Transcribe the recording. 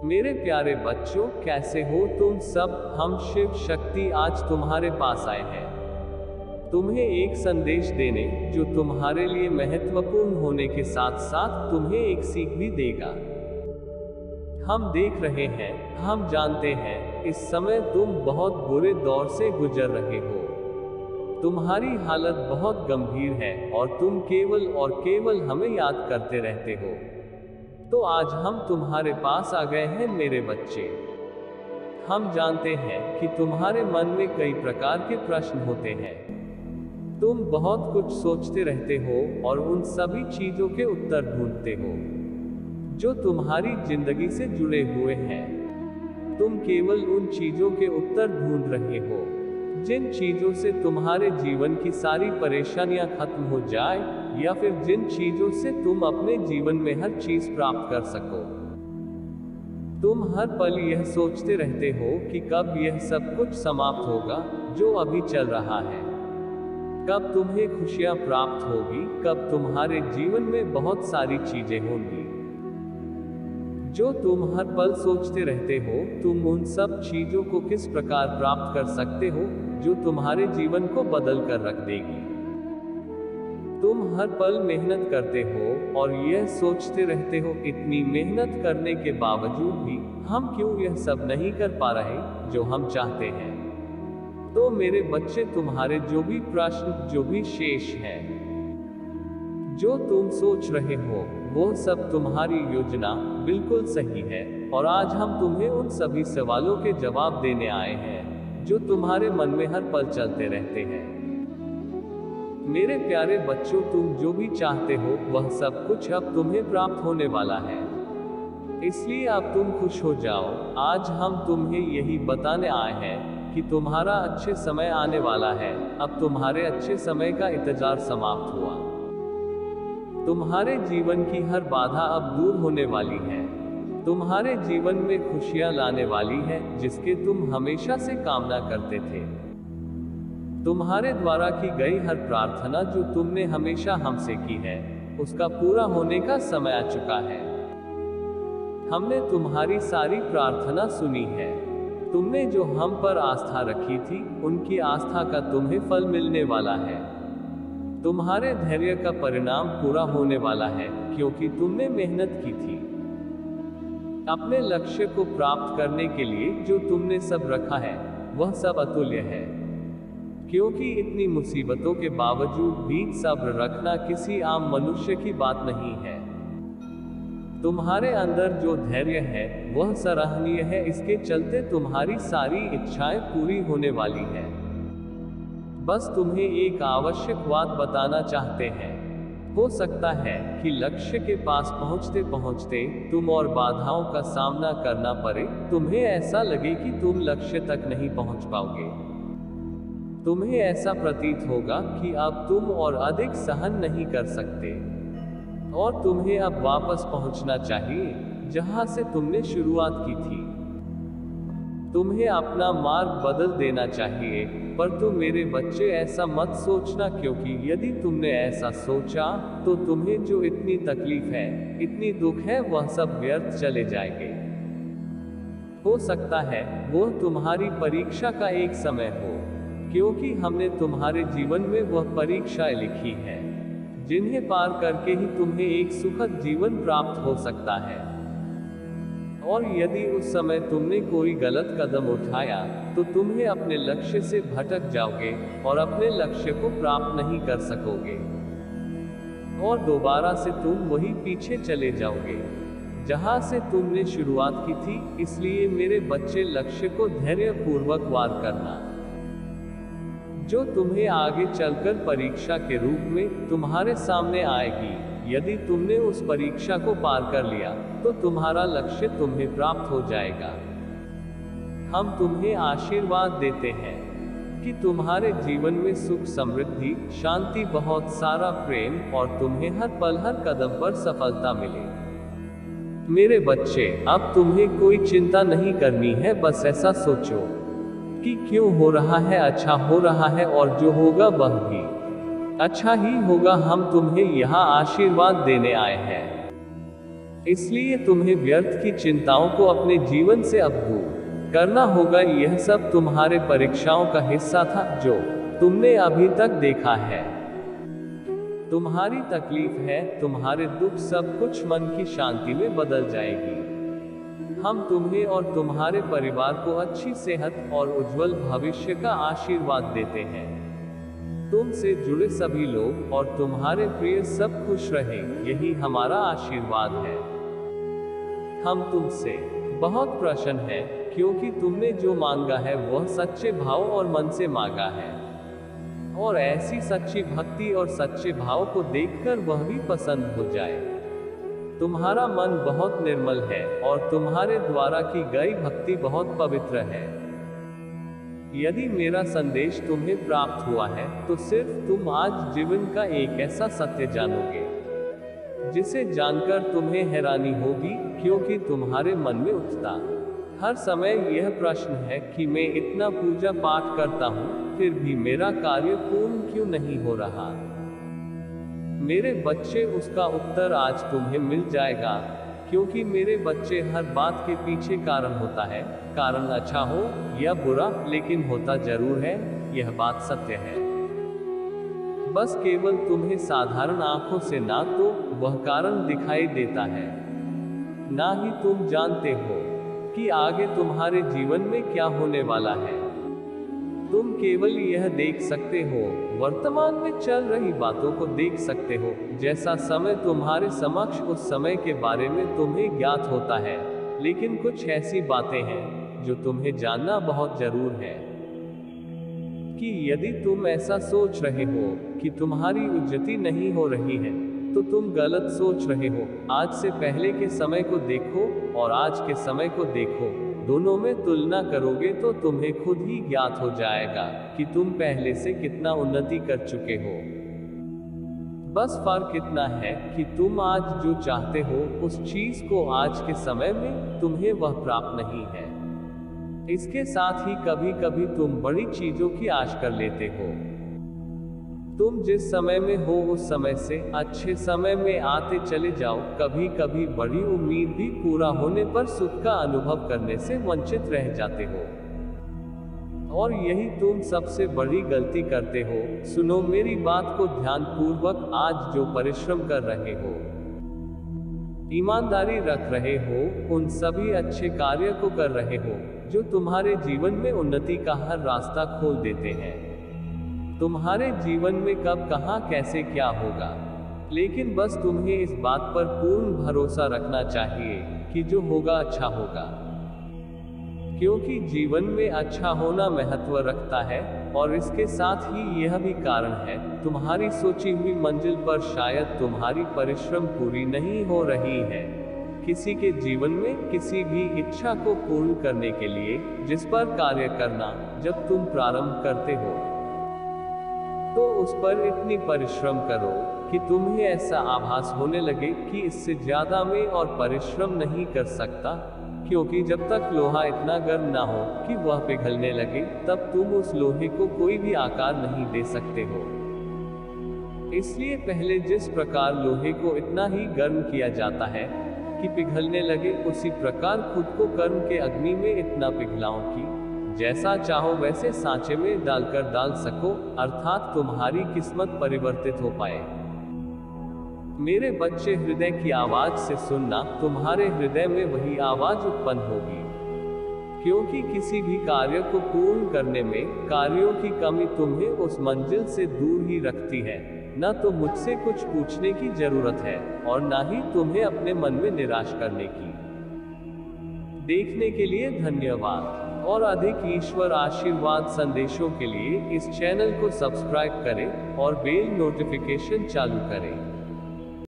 मेरे प्यारे बच्चों, कैसे हो तुम सब। हम शिव शक्ति आज तुम्हारे पास आए हैं तुम्हें एक संदेश देने, जो तुम्हारे लिए महत्वपूर्ण होने के साथ साथ तुम्हें एक सीख भी देगा। हम देख रहे हैं, हम जानते हैं, इस समय तुम बहुत बुरे दौर से गुजर रहे हो। तुम्हारी हालत बहुत गंभीर है और तुम केवल और केवल हमें याद करते रहते हो। तो आज हम तुम्हारे पास आ गए हैं मेरे बच्चे। हम जानते हैं कि तुम्हारे मन में कई प्रकार के प्रश्न होते हैं। तुम बहुत कुछ सोचते रहते हो और उन सभी चीजों के उत्तर ढूंढते हो जो तुम्हारी जिंदगी से जुड़े हुए हैं। तुम केवल उन चीजों के उत्तर ढूंढ रहे हो जिन चीजों से तुम्हारे जीवन की सारी परेशानियां खत्म हो जाए, या फिर जिन चीजों से तुम अपने जीवन में हर चीज प्राप्त कर सको। तुम हर पल यह सोचते रहते हो कि कब यह सब कुछ समाप्त होगा जो अभी चल रहा है। कब तुम्हें खुशियां प्राप्त होगी, कब तुम्हारे जीवन में बहुत सारी चीजें होंगी जो तुम हर पल सोचते रहते हो। तुम उन सब चीजों को किस प्रकार प्राप्त कर सकते हो जो तुम्हारे जीवन को बदल कर रख देगी। तुम हर पल मेहनत करते हो और यह सोचते रहते हो, इतनी मेहनत करने के बावजूद भी हम क्यों यह सब नहीं कर पा रहे जो हम चाहते हैं। तो मेरे बच्चे, तुम्हारे जो भी प्रश्न, जो भी शेष है, जो तुम सोच रहे हो, वो सब तुम्हारी योजना बिल्कुल सही है। और आज हम तुम्हें उन सभी सवालों के जवाब देने आए हैं जो तुम्हारे मन में हर पल चलते रहते हैं। मेरे प्यारे बच्चों, तुम जो भी चाहते हो वह सब कुछ अब तुम्हें प्राप्त होने वाला है। इसलिए अब तुम खुश हो जाओ। आज हम तुम्हें यही बताने आए हैं कि तुम्हारा अच्छे समय आने वाला है। अब तुम्हारे अच्छे समय का इंतजार समाप्त हुआ। तुम्हारे जीवन की हर बाधा अब दूर होने वाली है। तुम्हारे जीवन में खुशियां लाने वाली है जिसके तुम हमेशा से कामना करते थे। तुम्हारे द्वारा की गई हर प्रार्थना जो तुमने हमेशा हमसे की है, उसका पूरा होने का समय आ चुका है। हमने तुम्हारी सारी प्रार्थना सुनी है। तुमने जो हम पर आस्था रखी थी, उनकी आस्था का तुम्हें फल मिलने वाला है। तुम्हारे धैर्य का परिणाम पूरा होने वाला है, क्योंकि तुमने मेहनत की थी। अपने लक्ष्य को प्राप्त करने के लिए जो तुमने सब रखा है, वह सब अतुल्य है। क्योंकि इतनी मुसीबतों के बावजूद भी सब्र रखना किसी आम मनुष्य की बात नहीं है। तुम्हारे अंदर जो धैर्य है वह सराहनीय है। इसके चलते तुम्हारी सारी इच्छाएं पूरी होने वाली है। बस तुम्हें एक आवश्यक बात बताना चाहते हैं। हो सकता है कि लक्ष्य के पास पहुंचते पहुंचते तुम और बाधाओं का सामना करना पड़े। तुम्हें ऐसा लगे कि तुम लक्ष्य तक नहीं पहुंच पाओगे। तुम्हें ऐसा प्रतीत होगा कि अब तुम और अधिक सहन नहीं कर सकते और तुम्हें अब वापस पहुंचना चाहिए जहां से तुमने शुरुआत की थी। तुम्हें अपना मार्ग बदल देना चाहिए। पर तुम मेरे बच्चे ऐसा मत सोचना, क्योंकि यदि तुमने ऐसा सोचा तो तुम्हें जो इतनी तकलीफ है, इतनी दुख है, वह सब व्यर्थ चले जाएंगे। हो सकता है वो तुम्हारी परीक्षा का एक समय हो, क्योंकि हमने तुम्हारे जीवन में वह परीक्षाएं लिखी हैं जिन्हें पार करके ही तुम्हें एक सुखद जीवन प्राप्त हो सकता है। और यदि उस समय तुमने कोई गलत कदम उठाया तो तुम्हें अपने लक्ष्य से भटक जाओगे और अपने लक्ष्य को प्राप्त नहीं कर सकोगे और दोबारा से तुम वही पीछे चले जाओगे जहां से तुमने शुरुआत की थी। इसलिए मेरे बच्चे, लक्ष्य को धैर्यपूर्वक वार करना, जो तुम्हें आगे चलकर परीक्षा के रूप में तुम्हारे सामने आएगी। यदि तुमने उस परीक्षा को पार कर लिया तो तुम्हारा लक्ष्य तुम्हें प्राप्त हो जाएगा। हम तुम्हें आशीर्वाद देते हैं कि तुम्हारे जीवन में सुख, समृद्धि, शांति, बहुत सारा प्रेम और तुम्हें हर पल हर कदम पर सफलता मिले। मेरे बच्चे, अब तुम्हें कोई चिंता नहीं करनी है। बस ऐसा सोचो कि क्यों हो रहा है, अच्छा हो रहा है, और जो होगा वह भी अच्छा ही होगा। हम तुम्हें यहाँ आशीर्वाद देने आए हैं। इसलिए तुम्हें व्यर्थ की चिंताओं को अपने जीवन से अब दूर करना होगा। यह सब तुम्हारे परीक्षाओं का हिस्सा था जो तुमने अभी तक देखा है। तुम्हारी तकलीफ है, तुम्हारे दुख सब कुछ मन की शांति में बदल जाएगी। हम तुम्हें और तुम्हारे परिवार को अच्छी सेहत और उज्जवल भविष्य का आशीर्वाद देते हैं। तुमसे जुड़े सभी लोग और तुम्हारे प्रिय सब खुश रहें, यही हमारा आशीर्वाद है। हम तुमसे बहुत प्रसन्न हैं, क्योंकि तुमने जो मांगा है वह सच्चे भाव और मन से मांगा है, और ऐसी सच्ची भक्ति और सच्चे भाव को देखकर वह भी पसंद हो जाए। तुम्हारा मन बहुत निर्मल है और तुम्हारे द्वारा की गई भक्ति बहुत पवित्र है। यदि मेरा संदेश तुम्हें प्राप्त हुआ है तो सिर्फ तुम आज जीवन का एक ऐसा सत्य जानोगे जिसे जानकर तुम्हें हैरानी होगी, क्योंकि तुम्हारे मन में उठता हर समय यह प्रश्न है कि मैं इतना पूजा पाठ करता हूँ, फिर भी मेरा कार्य पूर्ण क्यों नहीं हो रहा। मेरे बच्चे, उसका उत्तर आज तुम्हें मिल जाएगा, क्योंकि मेरे बच्चे, हर बात के पीछे कारण होता है। कारण अच्छा हो या बुरा, लेकिन होता जरूर है, यह बात सत्य है। बस केवल तुम्हें साधारण आंखों से ना तो वह कारण दिखाई देता है, ना ही तुम जानते हो कि आगे तुम्हारे जीवन में क्या होने वाला है। तुम केवल यह देख सकते हो, वर्तमान में चल रही बातों को देख सकते हो। जैसा समय तुम्हारे समक्ष, उस समय के बारे में तुम्हें ज्ञात होता है, लेकिन कुछ ऐसी बातें हैं जो तुम्हें जानना बहुत जरूर है। कि यदि तुम ऐसा सोच रहे हो कि तुम्हारी उन्नति नहीं हो रही है, तो तुम गलत सोच रहे हो। आज से पहले के समय को देखो और आज के समय को देखो, दोनों में तुलना करोगे तो तुम्हें खुद ही ज्ञात हो जाएगा कि तुम पहले से कितना उन्नति कर चुके हो। बस फर्क इतना है कि तुम आज जो चाहते हो उस चीज को आज के समय में तुम्हें वह प्राप्त नहीं है। इसके साथ ही कभी कभी तुम बड़ी चीजों की आश कर लेते हो। तुम जिस समय में हो उस समय से अच्छे समय में आते चले जाओ। कभी कभी बड़ी उम्मीद भी पूरा होने पर सुख का अनुभव करने से वंचित रह जाते हो, और यही तुम सबसे बड़ी गलती करते हो। सुनो मेरी बात को ध्यान पूर्वक। आज जो परिश्रम कर रहे हो, ईमानदारी रख रहे हो, उन सभी अच्छे कार्य को कर रहे हो जो तुम्हारे जीवन में उन्नति का हर रास्ता खोल देते हैं। तुम्हारे जीवन में कब, कहां, कैसे, क्या होगा, लेकिन बस तुम्हें इस बात पर पूर्ण भरोसा रखना चाहिए कि जो होगा अच्छा होगा, क्योंकि जीवन में अच्छा होना महत्व रखता है। और इसके साथ ही यह भी कारण है, तुम्हारी सोची हुई मंजिल पर शायद तुम्हारी परिश्रम पूरी नहीं हो रही है। किसी के जीवन में किसी भी इच्छा को पूर्ण करने के लिए जिस पर कार्य करना जब तुम प्रारंभ करते हो, तो उस पर इतनी परिश्रम करो कि तुम्हें ऐसा आभास होने लगे कि इससे ज्यादा मैं और परिश्रम नहीं कर सकता, क्योंकि जब तक लोहा इतना गर्म ना हो कि वह पिघलने लगे, तब तुम उस लोहे को कोई भी आकार नहीं दे सकते हो। इसलिए पहले जिस प्रकार लोहे को इतना ही गर्म किया जाता है कि पिघलने लगे, उसी प्रकार खुद को कर्म के अग्नि में इतना पिघलाओ कि जैसा चाहो वैसे सांचे में डालकर डाल सको, अर्थात तुम्हारी किस्मत परिवर्तित हो पाए। मेरे बच्चे, हृदय की आवाज से सुनना, तुम्हारे हृदय में वही आवाज उत्पन्न होगी, क्योंकि किसी भी कार्य को पूर्ण करने में कार्यों की कमी तुम्हें उस मंजिल से दूर ही रखती है। न तो मुझसे कुछ पूछने की जरूरत है और न ही तुम्हें अपने मन में निराश करने की। देखने के लिए धन्यवाद। और अधिक ईश्वर आशीर्वाद संदेशों के लिए इस चैनल को सब्सक्राइब करें और बेल नोटिफिकेशन चालू करें।